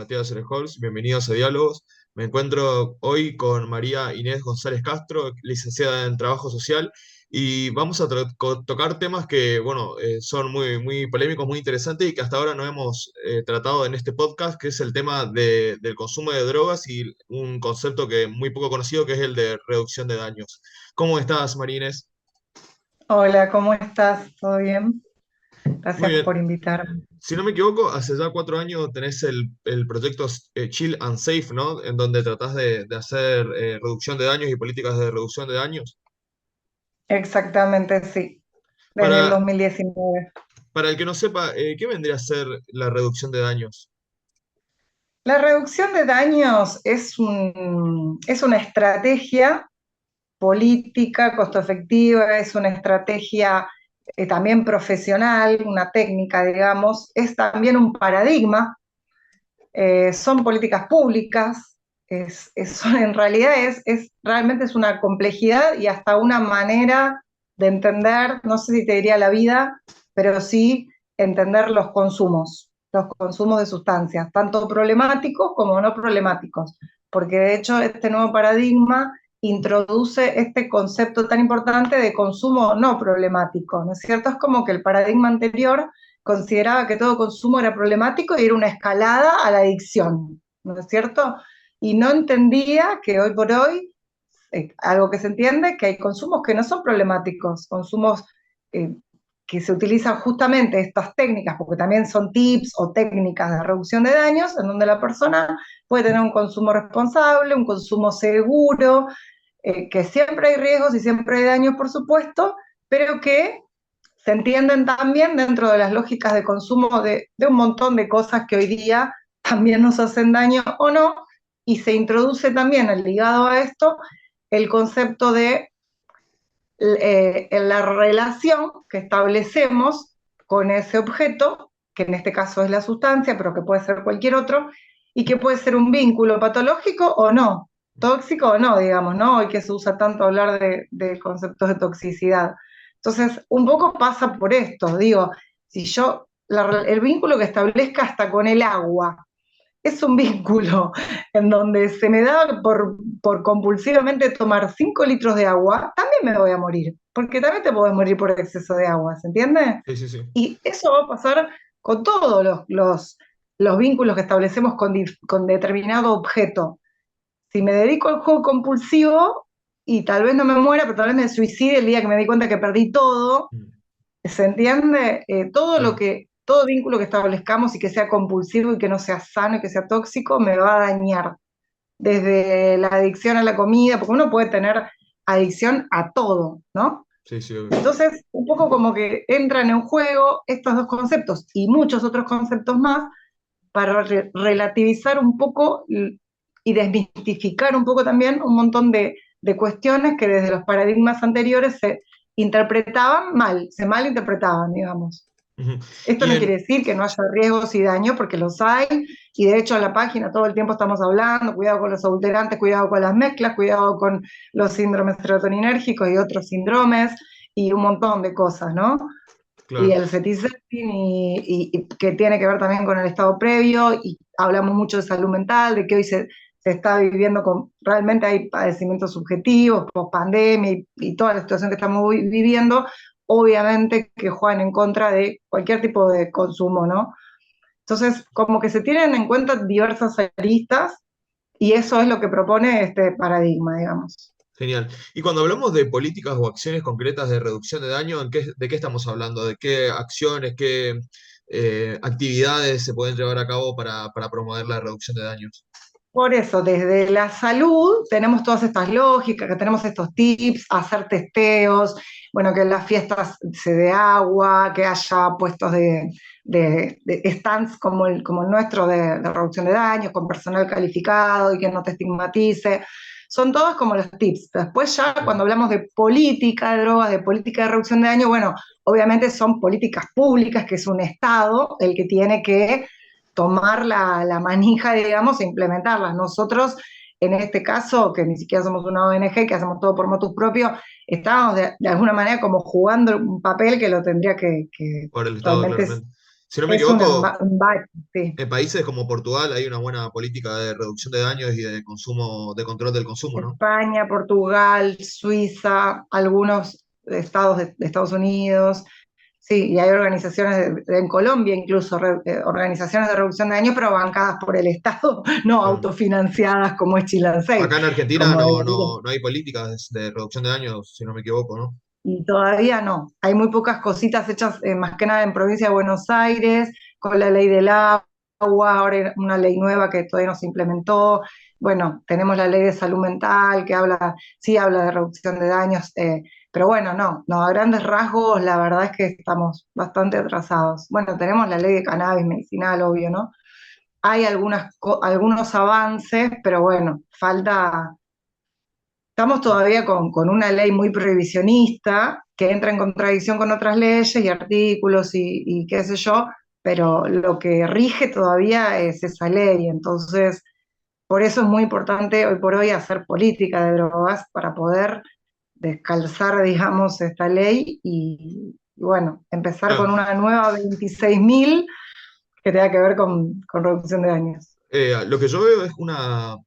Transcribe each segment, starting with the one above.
Matías Erejols, bienvenidos a Diálogos. Me encuentro hoy con María Inés González Castro, licenciada en Trabajo Social, y vamos a tocar temas que, bueno, son muy polémicos, muy interesantes y que hasta ahora no hemos tratado en este podcast, que es el tema del consumo de drogas y un concepto que muy poco conocido, que es el de reducción de daños. ¿Cómo estás, María Inés? Hola, ¿cómo estás? ¿Todo bien? Muy Gracias bien. por invitarme. Si no me equivoco, hace ya 4 años tenés el proyecto Chill and Safe, ¿no? En donde tratás de hacer reducción de daños y políticas de reducción de daños. Exactamente, sí, desde el Para, 2019. para el que no sepa, ¿qué vendría a ser la reducción de daños? La reducción de daños es una estrategia política, costo efectiva, es una estrategia también profesional, una técnica, digamos, es también un paradigma, son políticas públicas, en realidad realmente es una complejidad y hasta una manera de entender, no sé si te diría la vida, pero sí entender los consumos de sustancias, tanto problemáticos como no problemáticos, porque de hecho este nuevo paradigma introduce este concepto tan importante de consumo no problemático, ¿no es cierto? Es como que el paradigma anterior consideraba que todo consumo era problemático y era una escalada a la adicción, ¿no es cierto? Y no entendía que hoy por hoy, algo que se entiende, que hay consumos que no son problemáticos, consumos eh, que se utilizan justamente estas técnicas, porque también son tips o técnicas de reducción de daños, en donde la persona puede tener un consumo responsable, un consumo seguro, que siempre hay riesgos y siempre hay daños, por supuesto, pero que se entienden también dentro de las lógicas de consumo de un montón de cosas que hoy día también nos hacen daño o no, y se introduce también ligado a esto el concepto de la relación que establecemos con ese objeto, que en este caso es la sustancia, pero que puede ser cualquier otro, y que puede ser un vínculo patológico o no, tóxico o no, digamos, ¿no? Hoy que se usa tanto hablar de conceptos de toxicidad. Entonces, un poco pasa por esto, digo, si yo, el vínculo que establezca hasta con el agua, es un vínculo en donde se me da por compulsivamente tomar 5 litros de agua, también me voy a morir, porque también te podés morir por exceso de agua, ¿se entiende? Sí, sí, sí. Y eso va a pasar con todos los vínculos que establecemos con determinado objeto. Si me dedico al juego compulsivo y tal vez no me muera, pero tal vez me suicide el día que me di cuenta que perdí todo, Mm, ¿se entiende? claro. Todo vínculo que establezcamos y que sea compulsivo y que no sea sano y que sea tóxico me va a dañar. Desde la adicción a la comida, porque uno puede tener adicción a todo, ¿no? Sí, sí, obvio. Entonces, un poco como que entran en juego estos dos conceptos y muchos otros conceptos más para relativizar un poco y desmistificar un poco también un montón de cuestiones que desde los paradigmas anteriores se interpretaban mal, se malinterpretaban, digamos. Ujú. Esto Y no quiere en, decir que no haya riesgos y daños, porque los hay, y de hecho en la página todo el tiempo estamos hablando, cuidado con los adulterantes, cuidado con las mezclas, cuidado con los síndromes serotoninérgicos y otros síndromes, y un montón de cosas, ¿no? Y claro. el fetisetting, y que tiene que ver también con el estado previo, y hablamos mucho de salud mental, de que hoy se está viviendo con, realmente hay padecimientos subjetivos, post pandemia y toda la situación que estamos viviendo, obviamente que juegan en contra de cualquier tipo de consumo, ¿no? Entonces, como que se tienen en cuenta diversas aristas y eso es lo que propone este paradigma, digamos. Genial. Y cuando hablamos de políticas o acciones concretas de reducción de daño, ¿de qué estamos hablando? ¿De qué acciones, qué actividades se pueden llevar a cabo para promover la reducción de daños? Por eso, desde la salud tenemos todas estas lógicas, que tenemos estos tips, hacer testeos, bueno, que en las fiestas se dé agua, que haya puestos de stands como el nuestro de reducción de daños, con personal calificado y que no te estigmatice. Son todos como los tips. Después ya cuando Claro. hablamos de política de drogas, de política de reducción de daño, bueno, obviamente son políticas públicas, que es un Estado el que tiene que tomar la manija, digamos, e implementarlas. Nosotros, en este caso, que ni siquiera somos una ONG, que hacemos todo por motus propio, estamos de alguna manera como jugando un papel que lo tendría que Por el Estado, realmente claramente. Si no me Es un equivoco, embate, sí. en países como Portugal hay una buena política de reducción de daños y de consumo, de control del consumo, ¿no? España, Portugal, Suiza, algunos estados de Estados Unidos. Sí, y hay organizaciones en Colombia incluso, organizaciones de reducción de daño, pero bancadas por el Estado, no Claro. autofinanciadas como es Chilansei, Acá en Argentina como no, debería. no, no hay políticas de reducción de daños, si no me equivoco, ¿no? Y todavía no. Hay muy pocas cositas hechas más que nada en provincia de Buenos Aires, con la ley del agua, ahora hay una ley nueva que todavía no se implementó. Bueno, tenemos la ley de salud mental que habla, sí habla de reducción de daños, pero bueno, no, a grandes rasgos la verdad es que estamos bastante atrasados. Bueno, tenemos la ley de cannabis medicinal, obvio, ¿no? Hay algunos avances, pero bueno, estamos todavía con una ley muy prohibicionista que entra en contradicción con otras leyes y artículos y qué sé yo, pero lo que rige todavía es esa ley. Entonces, por eso es muy importante hoy por hoy hacer política de drogas para poder descalzar, digamos, esta ley y bueno, empezar Ah, con una nueva 26.000 que tenga que ver con reducción de daños. lo que yo veo es una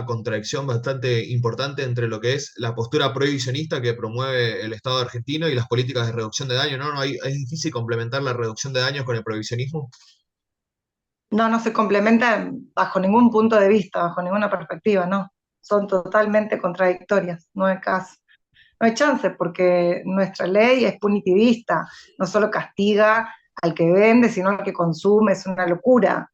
contradicción bastante importante entre lo que es la postura prohibicionista que promueve el Estado argentino y las políticas de reducción de daño, ¿no? Es difícil complementar la reducción de daños con el prohibicionismo. No, no se complementan bajo ningún punto de vista, bajo ninguna perspectiva, no. Son totalmente contradictorias, no hay caso. No hay chance porque nuestra ley es punitivista, no solo castiga al que vende, sino al que consume, es una locura,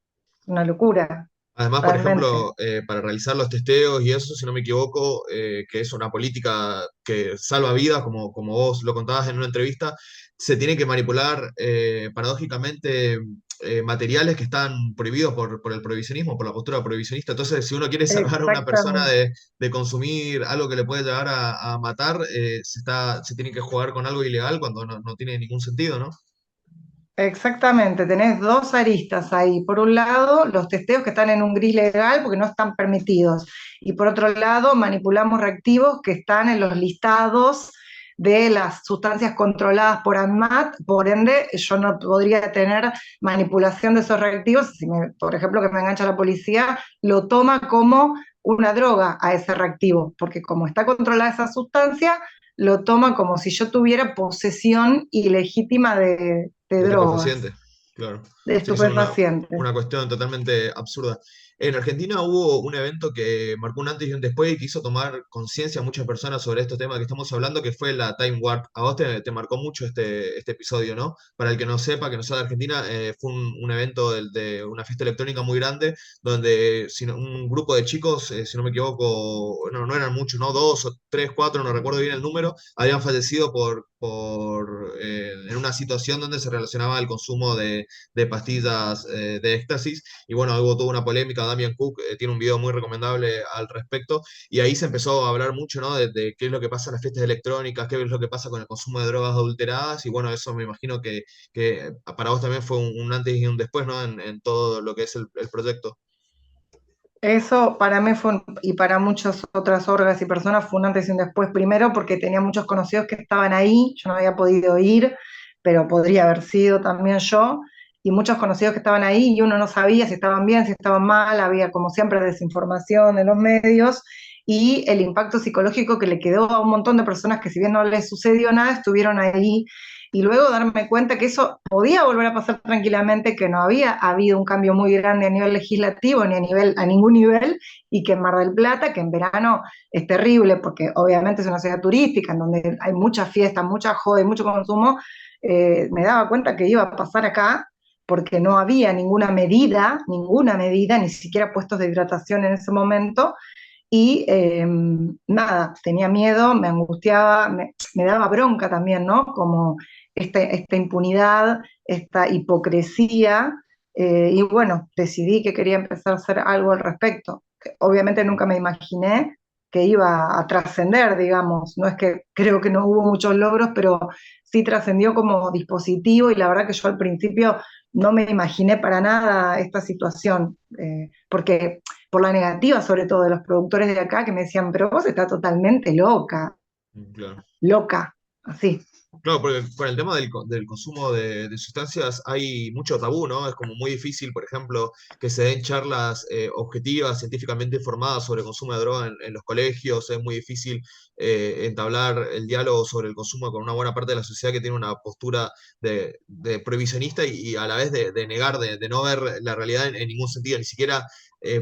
Además, por realmente. ejemplo, para realizar los testeos y eso, si no me equivoco, que es una política que salva vidas, como vos lo contabas en una entrevista, se tiene que manipular paradójicamente materiales que están prohibidos por el prohibicionismo, por la postura prohibicionista. Entonces, si uno quiere salvar a una persona Exactamente. de consumir algo que le puede llegar a matar, se tiene que jugar con algo ilegal cuando no tiene ningún sentido, ¿no? Exactamente, tenés dos aristas ahí. Por un lado, los testeos que están en un gris legal porque no están permitidos. Y por otro lado, manipulamos reactivos que están en los listados de las sustancias controladas por ANMAT. Por ende, yo no podría tener manipulación de esos reactivos. Si por ejemplo, que me engancha la policía, lo toma como una droga a ese reactivo, porque como está controlada esa sustancia, lo toma como si yo tuviera posesión ilegítima de De drogas, estupefacientes, claro. de Sí, eso es estupefacientes. una cuestión totalmente absurda. En Argentina hubo un evento que marcó un antes y un después y que hizo tomar conciencia a muchas personas sobre estos temas que estamos hablando, que fue la Time Warp. A vos te marcó mucho este episodio, ¿no? Para el que no sepa, que no sea de Argentina, fue un evento de una fiesta electrónica muy grande, donde un grupo de chicos, si no me equivoco, no eran muchos, ¿no? Dos o tres, cuatro, no recuerdo bien el número, habían fallecido en una situación donde se relacionaba el consumo de pastillas de éxtasis. Y bueno, hubo toda una polémica. Damian Cook tiene un video muy recomendable al respecto. Y ahí se empezó a hablar mucho, ¿no? De qué es lo que pasa en las fiestas electrónicas, qué es lo que pasa con el consumo de drogas adulteradas. Y bueno, eso me imagino que para vos también fue un antes y un después, ¿no? En todo lo que es el proyecto. Eso para mí fue, y para muchas otras orgas y personas fue un antes y un después, primero porque tenía muchos conocidos que estaban ahí, yo no había podido ir, pero podría haber sido también yo, y muchos conocidos que estaban ahí y uno no sabía si estaban bien, si estaban mal, había como siempre desinformación en los medios, y el impacto psicológico que le quedó a un montón de personas que si bien no les sucedió nada, estuvieron ahí, y luego darme cuenta que eso podía volver a pasar tranquilamente, que no había habido un cambio muy grande a nivel legislativo ni a ningún nivel, y que en Mar del Plata, que en verano es terrible porque obviamente es una ciudad turística en donde hay mucha fiesta, mucha joda y mucho consumo, me daba cuenta que iba a pasar acá porque no había ninguna medida, ni siquiera puestos de hidratación en ese momento, y nada, tenía miedo, me angustiaba, me daba bronca también, ¿no? Como esta impunidad, esta hipocresía, y bueno, decidí que quería empezar a hacer algo al respecto. Obviamente nunca me imaginé que iba a trascender, digamos, no es que creo que no hubo muchos logros, pero sí trascendió como dispositivo y la verdad que yo al principio no me imaginé para nada esta situación, porque por la negativa sobre todo de los productores de acá que me decían, pero vos estás totalmente loca, Claro. loca. así. Claro, porque con el tema del consumo de sustancias hay mucho tabú, ¿no? Es como muy difícil, por ejemplo, que se den charlas objetivas, científicamente informadas sobre el consumo de droga en los colegios. Es muy difícil entablar el diálogo sobre el consumo con una buena parte de la sociedad que tiene una postura de prohibicionista y a la vez de negar, de no ver la realidad en ningún sentido, ni siquiera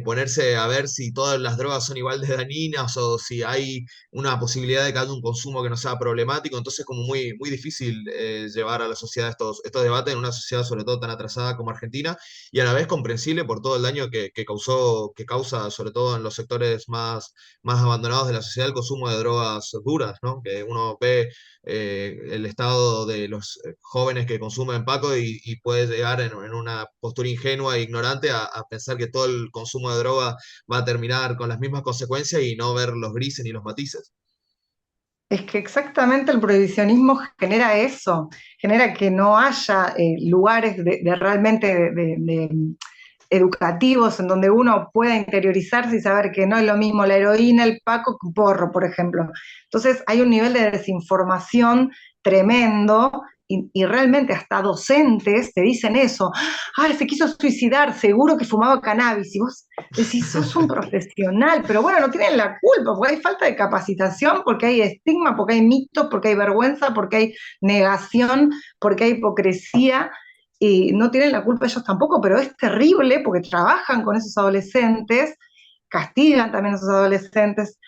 ponerse a ver si todas las drogas son igual de dañinas o si hay una posibilidad de que haya un consumo que no sea problemático. Entonces como muy, muy difícil llevar a la sociedad estos debates en una sociedad sobre todo tan atrasada como Argentina, y a la vez comprensible por todo el daño que causa sobre todo en los sectores más abandonados de la sociedad el consumo de drogas duras, ¿no? Que uno ve el estado de los jóvenes que consumen Paco y puede llegar en una postura ingenua e ignorante a pensar que todo el consumo de droga va a terminar con las mismas consecuencias y no ver los grises ni los matices. Es que exactamente el prohibicionismo genera eso, genera que no haya lugares de realmente educativos en donde uno pueda interiorizarse y saber que no es lo mismo la heroína, el paco que un porro, por ejemplo. Entonces hay un nivel de desinformación tremendo y realmente hasta docentes te dicen eso. ¡Ay, se quiso suicidar! Seguro que fumaba cannabis. Y vos decís, sos un profesional, pero bueno, no tienen la culpa, porque hay falta de capacitación, porque hay estigma, porque hay mitos, porque hay vergüenza, porque hay negación, porque hay hipocresía, y no tienen la culpa ellos tampoco, pero es terrible porque trabajan con esos adolescentes, castigan también a esos adolescentes.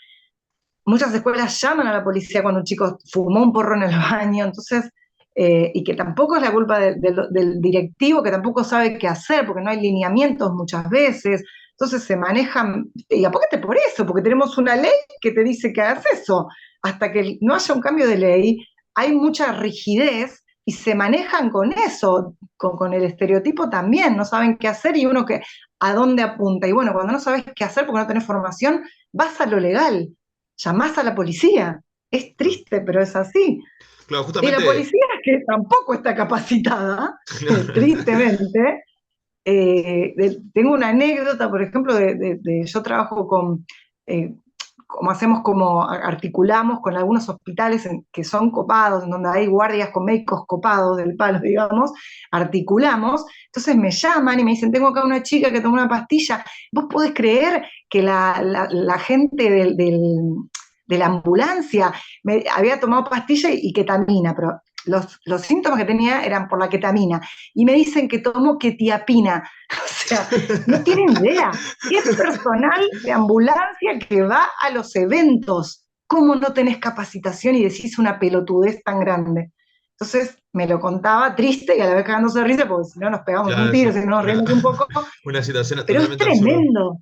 Muchas escuelas llaman a la policía cuando un chico fumó un porro en el baño, entonces, y que tampoco es la culpa del directivo, que tampoco sabe qué hacer, porque no hay lineamientos muchas veces, entonces se manejan, y apóyate por eso, porque tenemos una ley que te dice que hagas eso. Hasta que no haya un cambio de ley, hay mucha rigidez y se manejan con eso, con el estereotipo también, no saben qué hacer y uno que a dónde apunta. Y bueno, cuando no sabes qué hacer porque no tenés formación, vas a lo legal, llamás a la policía. Es triste, pero es así. Claro, Y la justamente, policía que tampoco está capacitada, tristemente. Tengo una anécdota, por ejemplo, yo trabajo con, como hacemos, como articulamos con algunos hospitales que son copados, en donde hay guardias con médicos copados del palo, digamos, articulamos, entonces me llaman y me dicen, tengo acá una chica que tomó una pastilla, vos podés creer que la gente de la ambulancia había tomado pastilla y ketamina, pero los síntomas que tenía eran por la ketamina, y me dicen que tomo ketiapina. O sea, no tienen idea. Es personal de ambulancia que va a los eventos. ¿Cómo no tenés capacitación y decís una pelotudez tan grande? Entonces me lo contaba triste y a la vez cagándose de risa, porque si no nos pegamos un claro, tiro, si no nos una, reímos un poco, una situación pero es totalmente absurda. tremendo.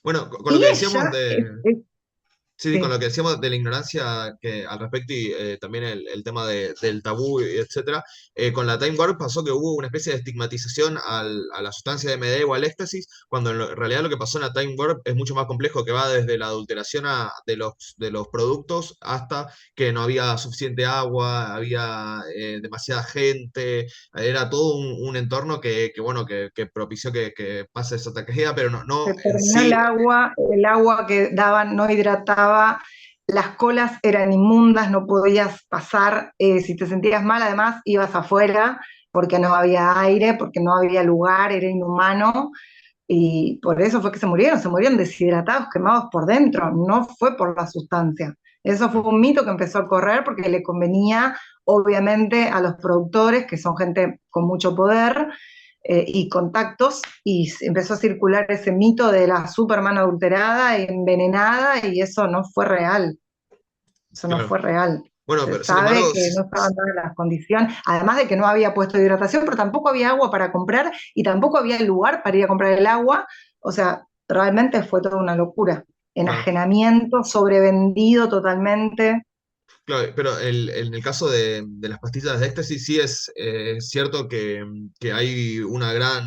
Bueno, con lo Y que decíamos ella, sí, sí, con lo sí, que decíamos de la ignorancia que al respecto y también el tema del tabú, etcétera, con la Time Warp pasó que hubo una especie de estigmatización a la sustancia de MD o al éxtasis, cuando en realidad lo que pasó en la Time Warp es mucho más complejo, que va desde la adulteración de los productos hasta que no había suficiente agua, había demasiada gente, era todo un entorno bueno, que propició que pase esa tragedia, pero no se en terminó sí. el agua que daban no hidrataba, las colas eran inmundas, no podías pasar, si te sentías mal además ibas afuera porque no había aire, porque no había lugar, era inhumano, y por eso fue que se murieron deshidratados, quemados por dentro, no fue por la sustancia. Eso fue un mito que empezó a correr porque le convenía, obviamente, a los productores, que son gente con mucho poder y contactos, y empezó a circular ese mito de la Superman adulterada y envenenada, y eso no fue real. Eso no Claro. fue real. Bueno, Se pero sin sabe embargo, que no estaban dadas las condiciones, además de que no había puesto de hidratación, pero tampoco había agua para comprar y tampoco había lugar para ir a comprar el agua. O sea, realmente fue toda una locura. claro. Enajenamiento, sobrevendido totalmente. Claro, pero en el caso de las pastillas de éxtasis sí es cierto que hay una gran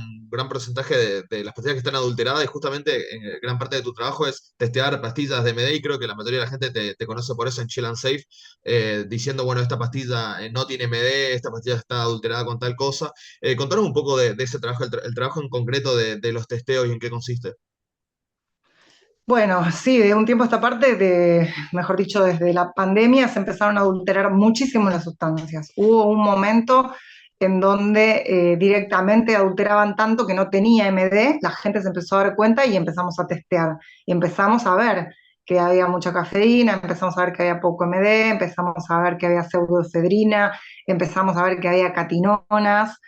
porcentaje de las pastillas que están adulteradas y justamente gran parte de tu trabajo es testear pastillas de MD y creo que la mayoría de la gente te conoce por eso en Chill and Safe, diciendo, bueno, esta pastilla no tiene MD, esta pastilla está adulterada con tal cosa. Contanos un poco de ese trabajo, el trabajo en concreto de los testeos y en qué consiste. Bueno, sí, de un tiempo a esta parte, mejor dicho, desde la pandemia se empezaron a adulterar muchísimo las sustancias. Hubo un momento en donde directamente adulteraban tanto que no tenía MD, la gente se empezó a dar cuenta y empezamos a testear. Y empezamos a ver que había mucha cafeína, empezamos a ver que había poco MD, empezamos a ver que había pseudoefedrina, empezamos a ver que había catinonas,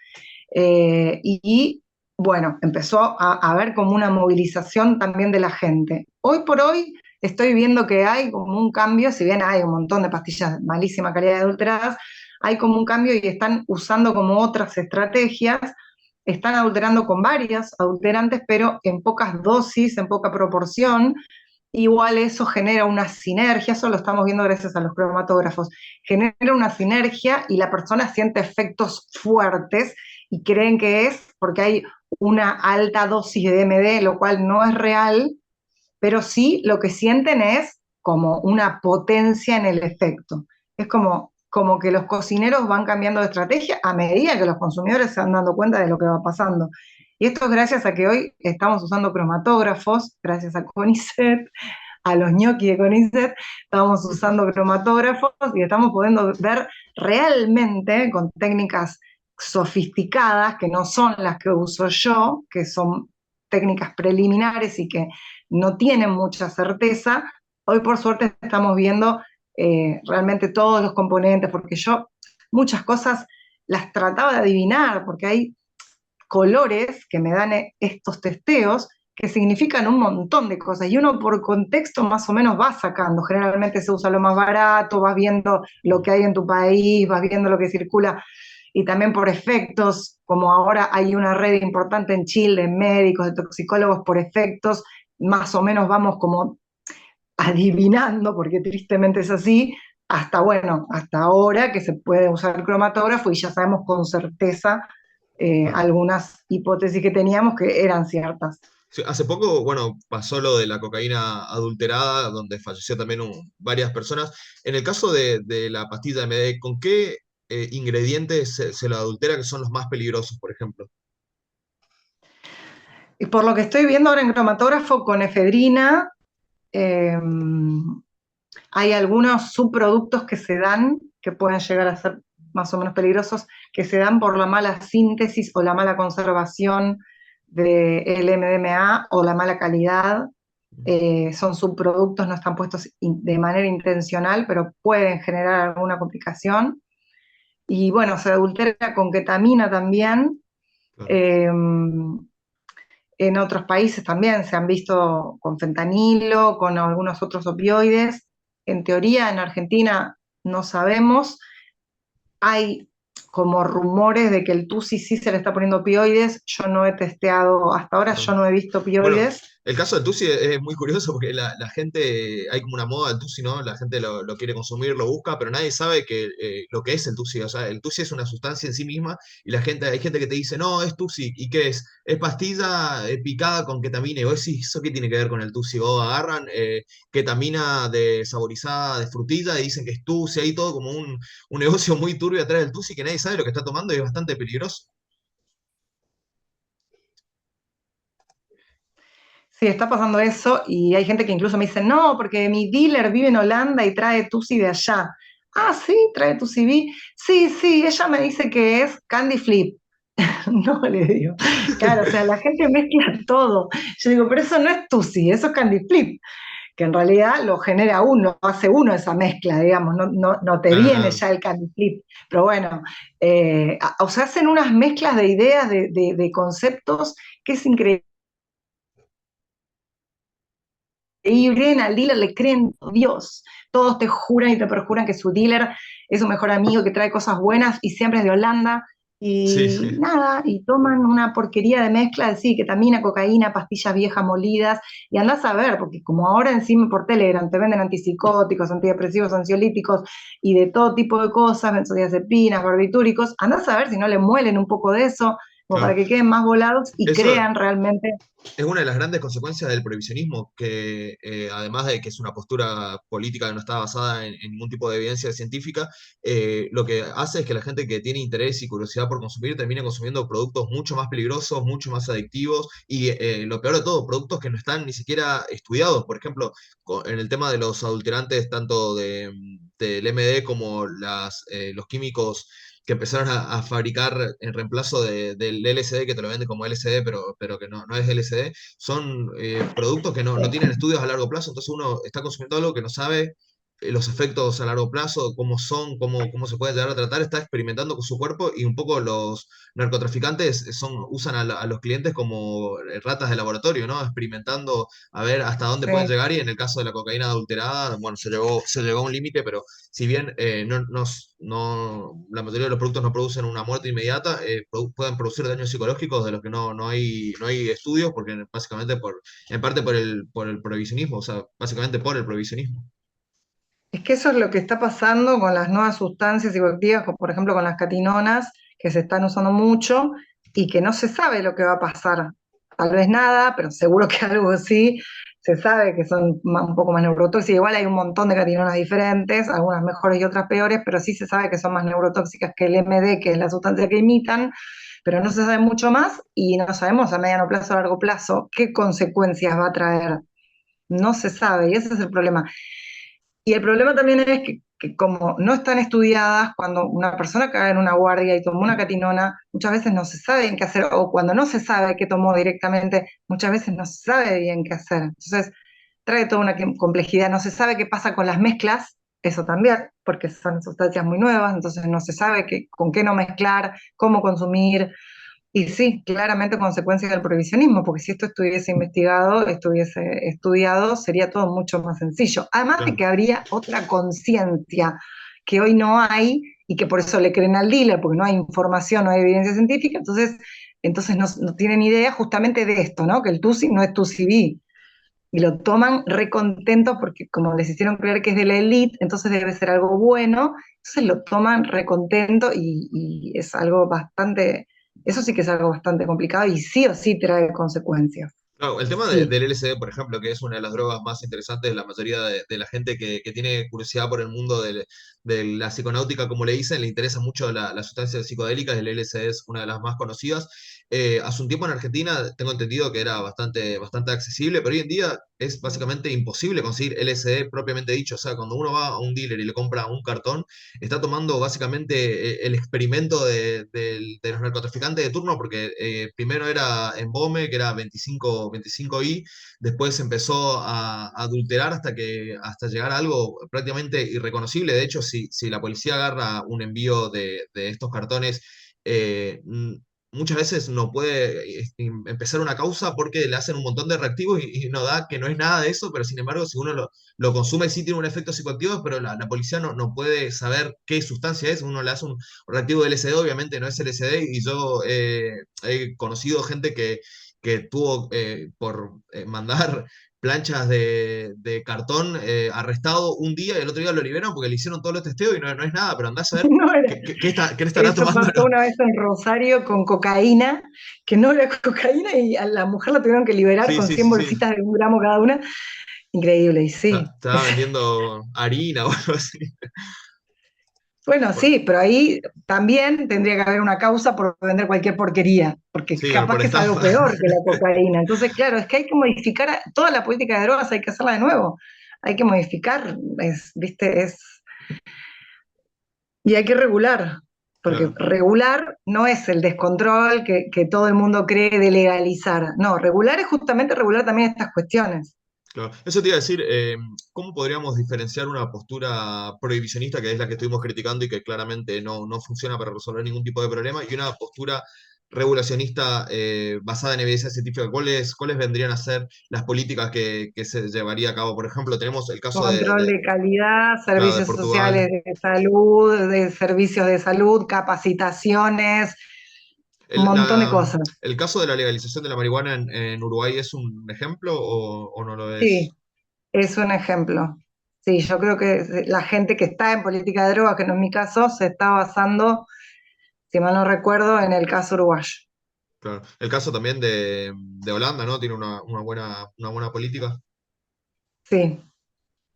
y bueno, empezó a haber como una movilización también de la gente. Hoy por hoy estoy viendo que hay como un cambio, si bien hay un montón de pastillas de malísima calidad adulteradas, hay como un cambio y están usando como otras estrategias, están adulterando con varias adulterantes, pero en pocas dosis, en poca proporción. Igual eso genera una sinergia, eso lo estamos viendo gracias a los cromatógrafos, genera una sinergia y la persona siente efectos fuertes y creen que es porque hay una alta dosis de DMD, lo cual no es real, pero sí lo que sienten es como una potencia en el efecto. Es como que los cocineros van cambiando de estrategia a medida que los consumidores se van dando cuenta de lo que va pasando. Y esto es gracias a que hoy estamos usando cromatógrafos, gracias a CONICET, a los ñoquis de CONICET, estamos usando cromatógrafos y estamos pudiendo ver realmente con técnicas sofisticadas, que no son las que uso yo, que son técnicas preliminares y que no tienen mucha certeza. Hoy por suerte estamos viendo realmente todos los componentes, porque yo muchas cosas las trataba de adivinar, porque hay colores que me dan estos testeos que significan un montón de cosas y uno por contexto más o menos va sacando. Generalmente se usa lo más barato, vas viendo lo que hay en tu país, vas viendo lo que circula y también por efectos, como ahora hay una red importante en Chile, de médicos, de toxicólogos por efectos, más o menos vamos como adivinando, porque tristemente es así, hasta bueno, hasta ahora que se puede usar el cromatógrafo y ya sabemos con certeza Claro. algunas hipótesis que teníamos que eran ciertas. Sí, hace poco, bueno, pasó lo de la cocaína adulterada, donde falleció también varias personas. En el caso de la pastilla MD, ¿con qué ingredientes se lo adultera que son los más peligrosos, por ejemplo? Y por lo que estoy viendo ahora en cromatógrafo con efedrina, eh, hay algunos subproductos que se dan, que pueden llegar a ser más o menos peligrosos, que se dan por la mala síntesis o la mala conservación del MDMA o la mala calidad. Son subproductos, no están puestos de manera intencional, pero pueden generar alguna complicación. Y bueno, se adultera con ketamina también. Claro. Eh, en otros países también se han visto con fentanilo, con algunos otros opioides. En teoría, en Argentina no sabemos. Hay como rumores de que el TUSI sí se le está poniendo opioides. Yo no he testeado, hasta ahora yo Claro. no he visto Bueno, opioides. el caso de Tusi es muy curioso porque la gente, hay como una moda del Tusi, ¿no? La gente lo quiere consumir, lo busca, pero nadie sabe lo que es el Tusi. O sea, el Tusi es una sustancia en sí misma y hay gente que te dice, no, es Tusi. ¿Y qué es? Es pastilla picada con ketamina. Y vos decís, ¿eso qué tiene que ver con el Tusi? O agarran ketamina saborizada de frutilla y dicen que es Tusi. Hay todo como un negocio muy turbio atrás del Tusi que nadie sabe lo que está tomando y es bastante peligroso. Sí, está pasando eso y hay gente que incluso me dice, no, porque mi dealer vive en Holanda y trae Tusi de allá. Ah, sí, trae Tusi B. Sí, sí, ella me dice que es Candy Flip. No le digo. Claro, o sea, la gente mezcla todo. Yo digo, pero eso no es Tusi, eso es Candy Flip, que en realidad lo genera uno, lo hace uno esa mezcla, digamos, no te viene Claro. ya el Candy Flip. Pero bueno, o sea, hacen unas mezclas de ideas, de conceptos, que es increíble. Y creen al dealer, le creen, Dios, todos te juran y te perjuran que su dealer es su mejor amigo, que trae cosas buenas y siempre es de Holanda, Sí, y sí. nada, y toman una porquería de mezcla, de sí, ketamina, cocaína, pastillas viejas molidas, y andás a ver, porque como ahora encima por Telegram te venden antipsicóticos, antidepresivos, ansiolíticos y de todo tipo de cosas, benzodiazepinas, barbitúricos, andás a ver si no le muelen un poco de eso. como para que queden más volados y Eso crean realmente. es una de las grandes consecuencias del prohibicionismo, que además de que es una postura política que no está basada en ningún tipo de evidencia científica, lo que hace es que la gente que tiene interés y curiosidad por consumir termine consumiendo productos mucho más peligrosos, mucho más adictivos y lo peor de todo, productos que no están ni siquiera estudiados. Por ejemplo, en el tema de los adulterantes, tanto del MD como los químicos que empezaron a fabricar en reemplazo del LSD, que te lo venden como LSD, pero que no es LSD, son productos que no tienen estudios a largo plazo, entonces uno está consumiendo algo que no sabe los efectos a largo plazo, cómo son, cómo se puede llegar a tratar, está experimentando con su cuerpo y un poco los narcotraficantes usan a los clientes como ratas de laboratorio, ¿no? Experimentando a ver hasta dónde pueden Sí. llegar y en el caso de la cocaína adulterada, bueno, se llegó a un límite, pero si bien la mayoría de los productos no producen una muerte inmediata, pueden producir daños psicológicos de los que no hay estudios, porque básicamente en parte por el prohibicionismo, o sea, básicamente por el prohibicionismo. Es que eso es lo que está pasando con las nuevas sustancias psicoactivas, como por ejemplo con las catinonas, que se están usando mucho y que no se sabe lo que va a pasar. Tal vez nada, pero seguro que algo sí. Se sabe que son un poco más neurotóxicas. Igual hay un montón de catinonas diferentes, algunas mejores y otras peores, pero sí se sabe que son más neurotóxicas que el MD, que es la sustancia que imitan, pero no se sabe mucho más y no sabemos a mediano plazo o a largo plazo qué consecuencias va a traer. No se sabe y ese es el problema. Y el problema también es que como no están estudiadas, cuando una persona cae en una guardia y tomó una catinona, muchas veces no se sabe bien qué hacer, o cuando no se sabe qué tomó directamente, muchas veces no se sabe bien qué hacer. Entonces, trae toda una complejidad, no se sabe qué pasa con las mezclas, eso también, porque son sustancias muy nuevas, entonces no se sabe con qué no mezclar, cómo consumir, y sí, claramente consecuencia del prohibicionismo, porque si esto estuviese investigado, estuviese estudiado, sería todo mucho más sencillo. Además de Claro. que habría otra conciencia que hoy no hay y que por eso le creen al dealer, porque no hay información, no hay evidencia científica, entonces no tienen idea justamente de esto, ¿no? Que el TUSI no es TUSIB. Y lo toman recontentos porque como les hicieron creer que es de la elite, entonces debe ser algo bueno, entonces lo toman recontento y es algo bastante, eso sí que es algo bastante complicado y sí o sí trae consecuencias. Claro, el tema Sí. del LSD, por ejemplo, que es una de las drogas más interesantes de la mayoría de la gente que tiene curiosidad por el mundo de la psiconáutica, como le dicen, le interesa mucho la sustancia psicodélica, el LSD es una de las más conocidas. Hace un tiempo en Argentina tengo entendido que era bastante accesible, pero hoy en día es básicamente imposible conseguir LSD propiamente dicho. O sea, cuando uno va a un dealer y le compra un cartón, está tomando básicamente el experimento de los narcotraficantes de turno, porque primero era embome, que era 25I, después empezó a adulterar hasta llegar a algo prácticamente irreconocible. De hecho, si la policía agarra un envío de estos cartones, muchas veces no puede empezar una causa porque le hacen un montón de reactivos y no da que no es nada de eso, pero sin embargo, si uno lo consume, sí tiene un efecto psicoactivo, pero la policía no puede saber qué sustancia es. Uno le hace un reactivo de LSD, obviamente no es LSD, y yo he conocido gente que tuvo por mandar planchas de cartón arrestado un día y el otro día lo liberaron porque le hicieron todos los testeos y no es nada, pero andás a ver No era- qué estará Eso tomando. pasó una vez en Rosario con cocaína, que no era cocaína y a la mujer la tuvieron que liberar Sí, con sí, 100 sí, sí. bolsitas de 1 gramo cada una. Increíble, y sí. Estaba vendiendo harina o algo así. Bueno, sí, pero ahí también tendría que haber una causa por vender cualquier porquería, porque Sí, o capaz por que es algo estafa. peor que la cocaína. Entonces, claro, es que hay que modificar toda la política de drogas, hay que hacerla de nuevo. Hay que modificar, ¿viste? Y hay que regular, porque Claro. regular no es el descontrol que todo el mundo cree de legalizar. No, regular es justamente regular también estas cuestiones. Claro. Eso te iba a decir, ¿cómo podríamos diferenciar una postura prohibicionista, que es la que estuvimos criticando y que claramente no funciona para resolver ningún tipo de problema, y una postura regulacionista basada en evidencia científica? ¿Cuáles vendrían a ser las políticas que se llevaría a cabo? Por ejemplo, tenemos el caso Control de calidad, claro, de servicios Portugal. sociales de salud, de servicios de salud, capacitaciones, un El, montón de la- cosas. el caso de la legalización de la marihuana en Uruguay es un ejemplo o no lo es? Sí, es un ejemplo. Sí, yo creo que la gente que está en política de drogas, que no es mi caso, se está basando, si mal no recuerdo, en el caso uruguayo. claro. El caso también de Holanda, ¿no? Tiene una buena política. Sí.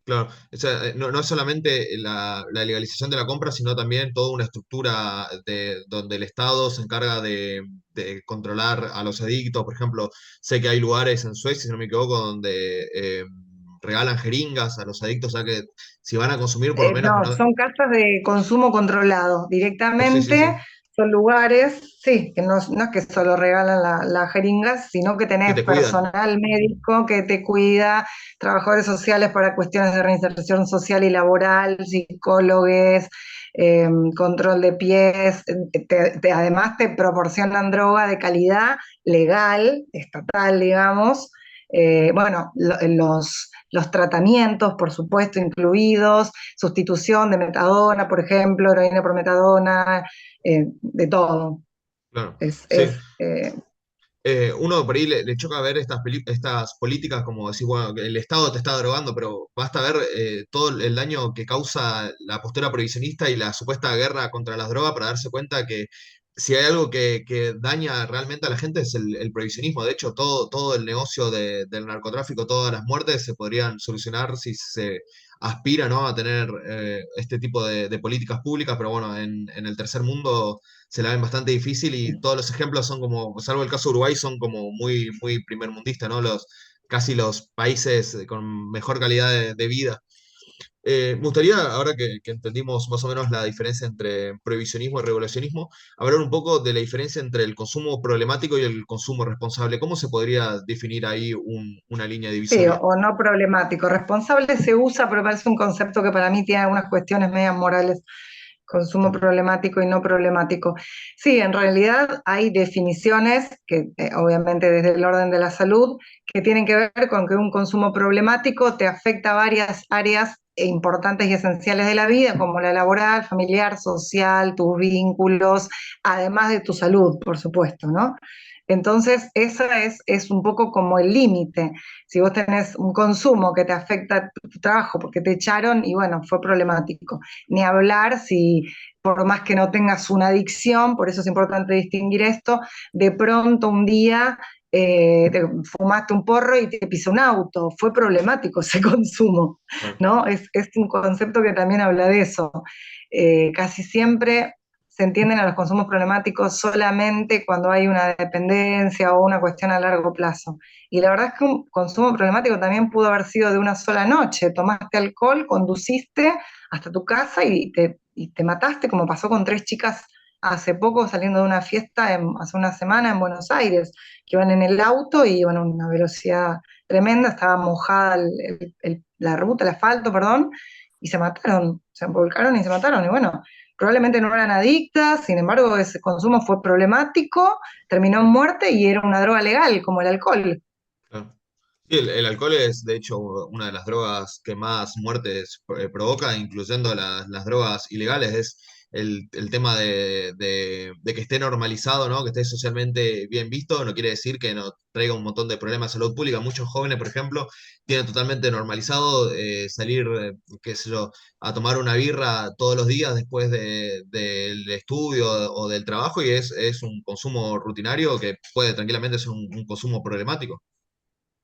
Claro, o sea, no es solamente la legalización de la compra, sino también toda una estructura donde el Estado se encarga de controlar a los adictos. Por ejemplo, sé que hay lugares en Suecia, si no me equivoco, donde regalan jeringas a los adictos, o sea que si van a consumir, por lo menos que No, no. son casas de consumo controlado. Sí, sí, sí, Directamente son lugares, sí, que no es que solo regalan las jeringas, sino que que tenés te cuidan. personal médico que te cuida, trabajadores sociales para cuestiones de reinserción social y laboral, psicólogos, control de pies. Además te proporcionan droga de calidad legal, estatal, digamos. Bueno, los tratamientos, por supuesto, incluidos, sustitución de metadona, por ejemplo, heroína por metadona, de todo. Claro, Es, sí. es, eh, Uno por ahí le choca ver estas políticas como decir, bueno, que el Estado te está drogando, pero basta ver todo el daño que causa la postura prohibicionista y la supuesta guerra contra las drogas para darse cuenta que si hay algo que daña realmente a la gente es el prohibicionismo. De hecho, todo el negocio del narcotráfico, todas las muertes se podrían solucionar si se aspira, ¿no?, a tener este tipo de políticas públicas, pero bueno, en el tercer mundo se la ven bastante difícil y todos los ejemplos son como, salvo el caso de Uruguay, son como muy primermundistas, ¿no? Casi los países con mejor calidad de vida. Me gustaría, ahora que entendimos más o menos la diferencia entre prohibicionismo y regulacionismo, hablar un poco de la diferencia entre el consumo problemático y el consumo responsable. ¿Cómo se podría definir ahí una línea sí, divisoria? o no problemático. Responsable se usa, pero parece un concepto que para mí tiene algunas cuestiones medias morales. Consumo Claro, problemático y no problemático. Sí, en realidad hay definiciones que, obviamente desde el orden de la salud, que tienen que ver con que un consumo problemático te afecta a varias áreas importantes y esenciales de la vida, como la laboral, familiar, social, tus vínculos, además de tu salud, por supuesto, ¿no? Entonces, esa es un poco como el límite. Si vos tenés un consumo que te afecta tu trabajo porque te echaron, y bueno, fue problemático. Ni hablar si, por más que no tengas una adicción, por eso es importante distinguir esto, de pronto un día te fumaste un porro y te pisó un auto, fue problemático ese consumo, claro, ¿no? Es un concepto que también habla de eso. Casi siempre se entienden a los consumos problemáticos solamente cuando hay una dependencia o una cuestión a largo plazo. Y la verdad es que un consumo problemático también pudo haber sido de una sola noche. Tomaste alcohol, conduciste hasta tu casa y te mataste, como pasó con tres chicas hace poco saliendo de una fiesta hace una semana en Buenos Aires, que iban en el auto y iban a una velocidad tremenda, estaba mojada la ruta, el asfalto, perdón, y se mataron, se volcaron y se mataron. Y bueno, probablemente no eran adictas, sin embargo, ese consumo fue problemático, terminó en muerte y era una droga legal, como el alcohol. claro. Sí, el alcohol es, de hecho, una de las drogas que más muertes provoca, incluyendo las drogas ilegales. Es el tema de que esté normalizado, ¿no? Que esté socialmente bien visto, no quiere decir que no traiga un montón de problemas de salud pública. Muchos jóvenes, por ejemplo, tienen totalmente normalizado salir, qué sé yo, a tomar una birra todos los días después del estudio o del trabajo y es un consumo rutinario que puede tranquilamente ser un consumo problemático.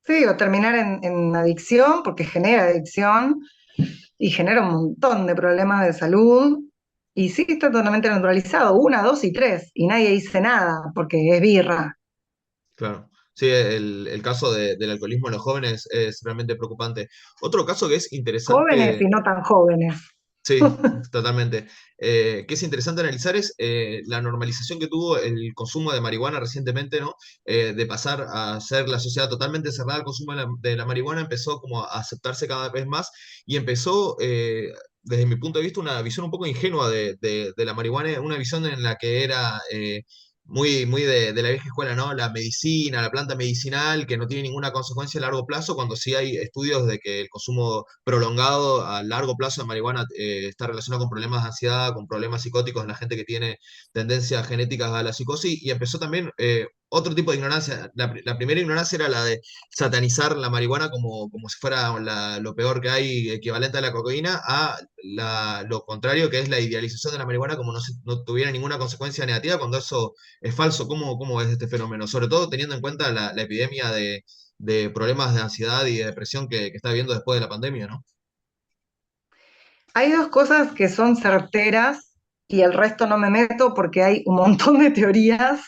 Sí, o terminar en adicción, porque genera adicción y genera un montón de problemas de salud. Y sí, está totalmente naturalizado, una, dos y tres, y nadie dice nada, porque es birra. Claro. Sí, el caso del alcoholismo en los jóvenes es realmente preocupante. Otro caso que es Jóvenes y interesante, no tan jóvenes. sí, totalmente, que es interesante analizar es la normalización que tuvo el consumo de marihuana recientemente, ¿no? De pasar a ser la sociedad totalmente cerrada al consumo de la marihuana, empezó como a aceptarse cada vez más y empezó, desde mi punto de vista, una visión un poco ingenua de la marihuana, una visión en la que era muy de la vieja escuela, ¿no? La medicina, la planta medicinal, que no tiene ninguna consecuencia a largo plazo, cuando sí hay estudios de que el consumo prolongado a largo plazo de marihuana está relacionado con problemas de ansiedad, con problemas psicóticos en la gente que tiene tendencias genéticas a la psicosis, y empezó también otro tipo de ignorancia. La primera ignorancia era la de satanizar la marihuana como si fuera lo peor que hay, equivalente a la cocaína, a lo contrario, que es la idealización de la marihuana como no tuviera ninguna consecuencia negativa, cuando eso es falso. ¿Cómo es este fenómeno? Sobre todo teniendo en cuenta la epidemia de problemas de ansiedad y de depresión que está habiendo después de la pandemia, ¿no? Hay dos cosas que son certeras y el resto no me meto porque hay un montón de teorías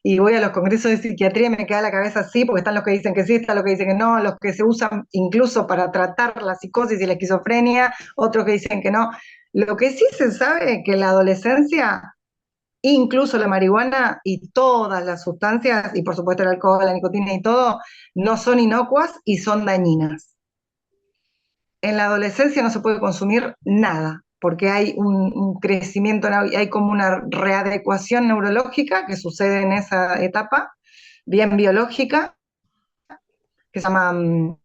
y voy a los congresos de psiquiatría y me queda la cabeza así porque están los que dicen que sí, están los que dicen que no, los que se usan incluso para tratar la psicosis y la esquizofrenia, otros que dicen que no. Lo que sí se sabe es que en la adolescencia, incluso la marihuana y todas las sustancias, y por supuesto el alcohol, la nicotina y todo, no son inocuas y son dañinas. En la adolescencia no se puede consumir nada, porque hay un crecimiento, hay como una readecuación neurológica que sucede en esa etapa, bien biológica, que se llama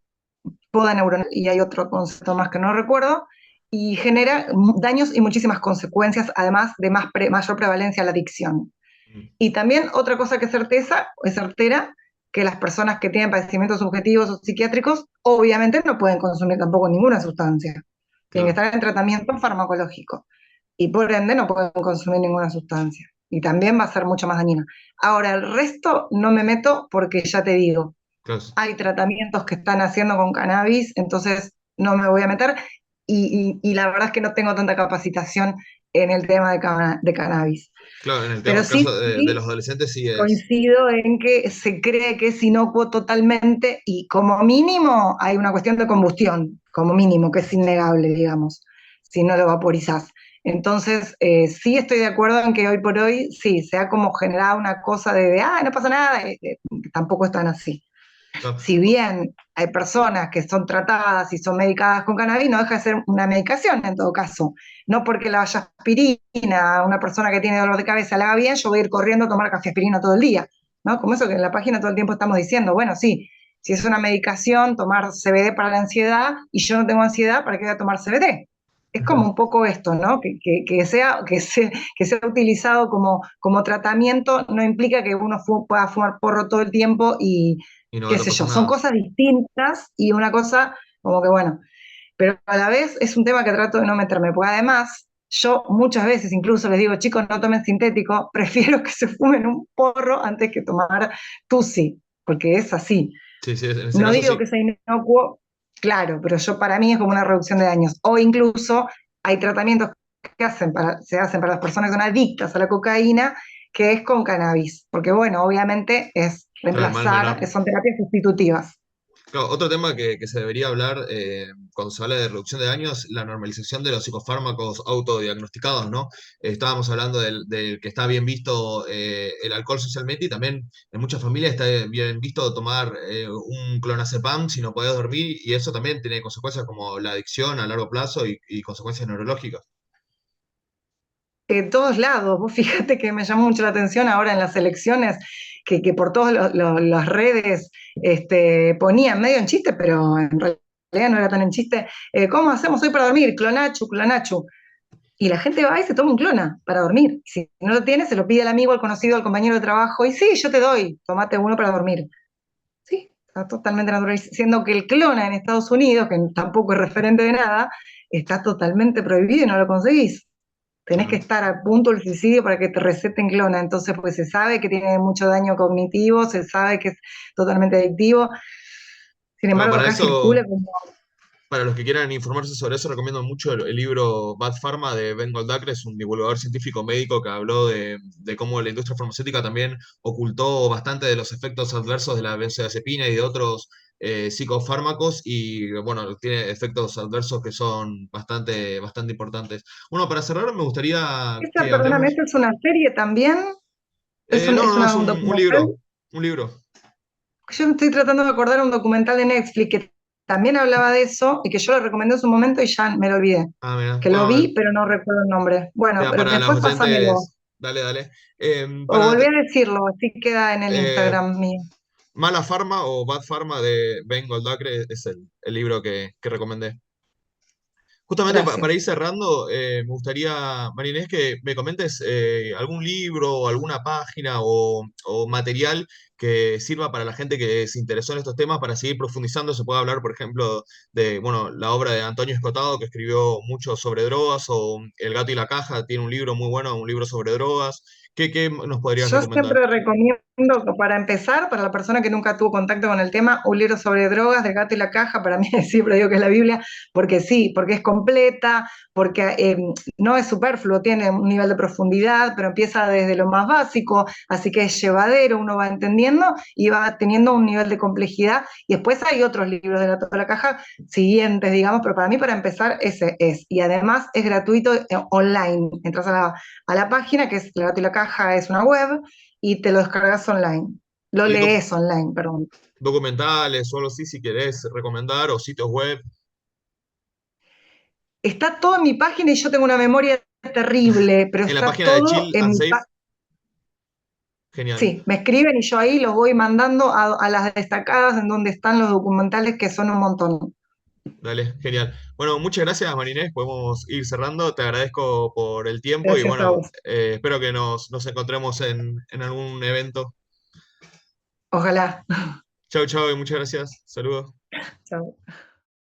poda neuronal, y hay otro concepto más que no recuerdo, y genera daños y muchísimas consecuencias, además de mayor prevalencia a la adicción. Mm, Y también otra cosa que es certera, que las personas que tienen padecimientos subjetivos o psiquiátricos, obviamente no pueden consumir tampoco ninguna sustancia. Tienen que claro. estar en tratamiento farmacológico. Y por ende no pueden consumir ninguna sustancia. Y también va a ser mucho más dañina. Ahora, el resto no me meto porque ya te digo, Claro. hay tratamientos que están haciendo con cannabis, entonces no me voy a meter. Y la verdad es que no tengo tanta capacitación en el tema de cannabis. Claro, en el Pero caso sí, de los sí adolescentes sí es. coincido en que se cree que es inocuo totalmente y como mínimo hay una cuestión de combustión, como mínimo, que es innegable, digamos, si no lo vaporizás. Entonces, sí estoy de acuerdo en que hoy por hoy, sí, se ha como generado una cosa de no pasa nada, tampoco es tan así. Si Claro. bien hay personas que son tratadas y son medicadas con cannabis, no deja de ser una medicación en todo caso. No porque la vaya aspirina a una persona que tiene dolor de cabeza le haga bien, yo voy a ir corriendo a tomar café aspirina todo el día. ¿No? Como eso que en la página todo el tiempo estamos diciendo, bueno, sí, si es una medicación, tomar CBD para la ansiedad y yo no tengo ansiedad, ¿para qué voy a tomar CBD? Es como Ujú. un poco esto, ¿no? Que sea utilizado como tratamiento no implica que uno pueda fumar porro todo el tiempo y, Y no va qué a sé yo, pasar son nada. cosas distintas y una cosa como que bueno, pero a la vez es un tema que trato de no meterme, porque además yo muchas veces incluso les digo, chicos, no tomen sintético, prefiero que se fumen un porro antes que tomar tusi, porque es así. Sí, sí, en ese No caso digo sí. que sea inocuo, claro, pero yo para mí es como una reducción de daños. O incluso hay tratamientos se hacen para las personas que son adictas a la cocaína, que es con cannabis, porque bueno, obviamente es Claro, mal reemplazar, menor. son terapias sustitutivas. Claro, otro tema que se debería hablar cuando se habla de reducción de daños, la normalización de los psicofármacos autodiagnosticados, ¿no? Estábamos hablando del que está bien visto el alcohol socialmente y también en muchas familias está bien visto tomar un clonazepam si no podés dormir y eso también tiene consecuencias como la adicción a largo plazo y consecuencias neurológicas. De todos lados. Vos fíjate que me llamó mucho la atención ahora en las elecciones, que por todas las redes ponían medio en chiste, pero en realidad no era tan en chiste. ¿Cómo hacemos hoy para dormir? Clonachu, clonachu. Y la gente va y se toma un clona para dormir. Si no lo tiene, se lo pide al amigo, al conocido, al compañero de trabajo, y sí, yo te doy, tomate uno para dormir. Sí, está totalmente natural, siendo que el clona en Estados Unidos, que tampoco es referente de nada, está totalmente prohibido y no lo conseguís. Tenés que Claro. estar a punto del suicidio para que te receten clona. Entonces, pues se sabe que tiene mucho daño cognitivo, se sabe que es totalmente adictivo. Sin Claro, embargo, para acá eso circula como... para los que quieran informarse sobre eso, recomiendo mucho el libro Bad Pharma de Ben Goldacre, es un divulgador científico médico que habló de cómo la industria farmacéutica también ocultó bastante de los efectos adversos de la benzodiazepina y de otros psicofármacos y bueno, tiene efectos adversos que son bastante importantes. Bueno, para cerrar me gustaría Esta, que perdóname, hablemos... ¿esta es una serie también? No, no, no, es Un un documental? libro, un libro. Yo me estoy tratando de acordar un documental de Netflix que también hablaba de eso y que yo lo recomendé en su momento y ya me lo olvidé. Ah, mira, Que lo bueno, vi, pero no recuerdo el nombre. Bueno, ya pero para los después pásamelo. oyentes, dale, dale. O Para volví a decirlo, así queda en el Eh, Instagram mío. Mala Pharma o Bad Pharma de Ben Goldacre es el libro que recomendé. Justamente para ir Gracias. cerrando, me gustaría, María Inés, que me comentes algún libro o alguna página o material que sirva para la gente que se interesó en estos temas para seguir profundizando. Se puede hablar, por ejemplo, de, bueno, la obra de Antonio Escotado, que escribió mucho sobre drogas, o El gato y la caja, tiene un libro muy bueno, un libro sobre drogas. ¿Qué nos podrías Yo recomendar? siempre recomiendo, para empezar, para la persona que nunca tuvo contacto con el tema, un libro sobre drogas del gato y la caja, para mí siempre digo que es la Biblia, porque sí, porque es completa, porque no es superfluo, tiene un nivel de profundidad, pero empieza desde lo más básico, así que es llevadero, uno va entendiendo y va teniendo un nivel de complejidad. Y después hay otros libros del gato y la caja siguientes, digamos, pero para mí, para empezar, ese es. Y además es gratuito online. Entras a la página, que es El gato y la caja, es una web, y te lo descargas online. Lo Y lees online, perdón. documentales o algo así, si querés recomendar, o sitios web. Está todo en mi página y yo tengo una memoria terrible, pero En la está página de todo Chill en and mi Safe, página. genial. Sí, me escriben y yo ahí los voy mandando a las destacadas en donde están los documentales, que son un montón. Dale, genial. Bueno, muchas gracias, Marinés. Podemos ir cerrando. Te agradezco por el tiempo y Gracias a bueno, vos. espero que nos encontremos en algún evento. Ojalá. Chau, chau y muchas gracias. Saludos. Chao.